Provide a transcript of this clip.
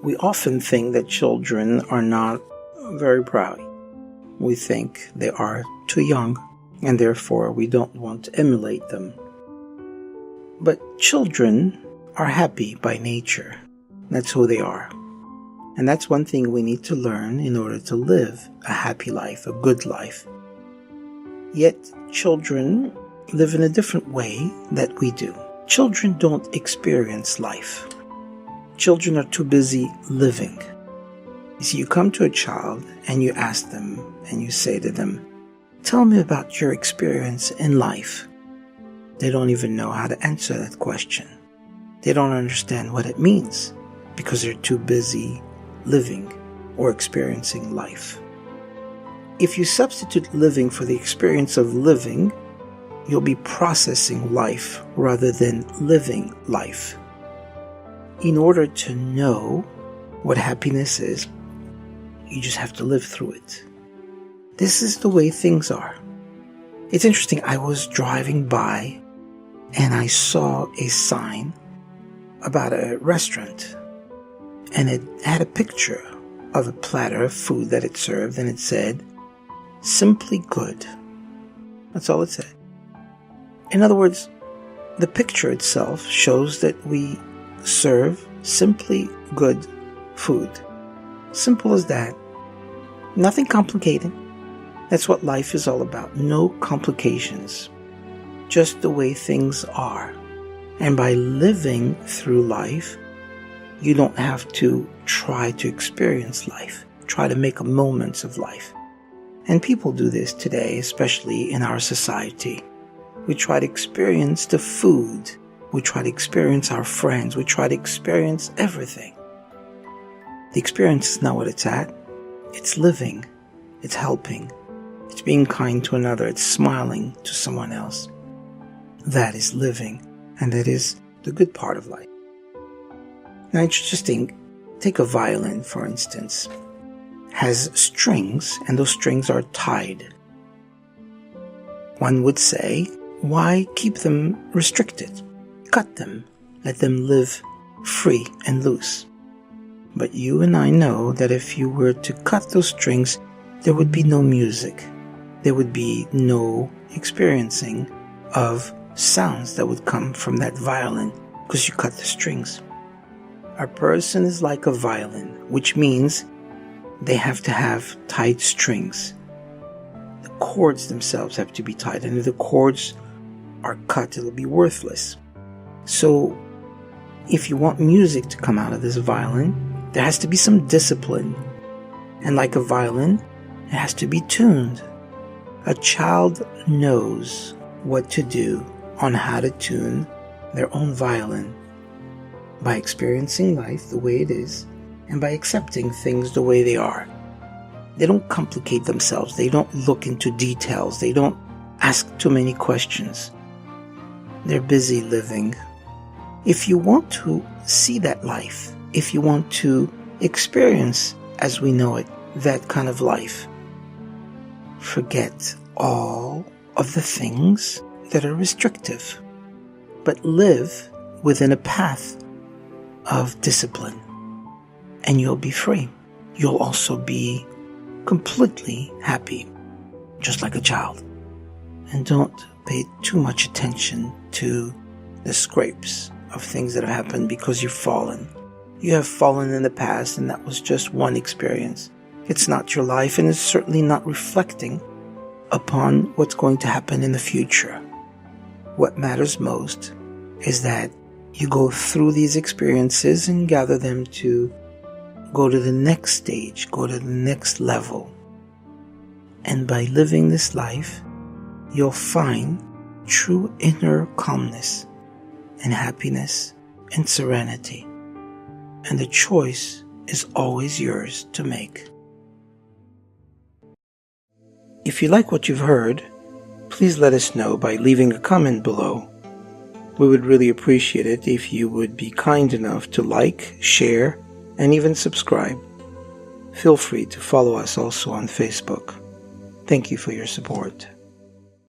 We often think that children are not very proud. We think they are too young, and therefore we don't want to emulate them. But children are happy by nature. That's who they are. And that's one thing we need to learn in order to live a happy life, a good life. Yet children live in a different way that we do. Children don't experience life. Children are too busy living. You see, you come to a child and you ask them and you say to them, "Tell me about your experience in life." They don't even know how to answer that question. They don't understand what it means because they're too busy living or experiencing life. If you substitute living for the experience of living, you'll be processing life rather than living life. In order to know what happiness is, you just have to live through it. This is the way things are. It's interesting, I was driving by and I saw a sign about a restaurant, and it had a picture of a platter of food that it served, and it said, "Simply good." That's all it said. In other words, the picture itself shows that we serve simply good food. Simple as that. Nothing complicated. That's what life is all about. No complications. Just the way things are. And by living through life, you don't have to try to experience life. Try to make moments of life. And people do this today, especially in our society. We try to experience the food. We try to experience our friends. We try to experience everything. The experience is not what it's at. It's living. It's helping. It's being kind to another. It's smiling to someone else. That is living, and that is the good part of life. Now, interesting, take a violin, for instance. Has strings, and those strings are tied. One would say, why keep them restricted? Cut them. Let them live free and loose. But you and I know that if you were to cut those strings, there would be no music. There would be no experiencing of sounds that would come from that violin because you cut the strings. A person is like a violin, which means they have to have tight strings. The chords themselves have to be tight, and if the chords are cut, it'll be worthless. So if you want music to come out of this violin, there has to be some discipline. And like a violin, it has to be tuned. A child knows what to do on how to tune their own violin by experiencing life the way it is and by accepting things the way they are. They don't complicate themselves. They don't look into details. They don't ask too many questions. They're busy living. If you want to see that life, if you want to experience, as we know it, that kind of life, forget all of the things that are restrictive, but live within a path of discipline, and you'll be free. You'll also be completely happy, just like a child. And don't pay too much attention to the scrapes of things that have happened because you've fallen. You have fallen in the past, and that was just one experience. It's not your life, and it's certainly not reflecting upon what's going to happen in the future. What matters most is that you go through these experiences and gather them to go to the next stage, go to the next level. And by living this life, you'll find true inner calmness and happiness and serenity. And the choice is always yours to make. If you like what you've heard, please let us know by leaving a comment below. We would really appreciate it if you would be kind enough to like, share, and even subscribe. Feel free to follow us also on Facebook. Thank you for your support.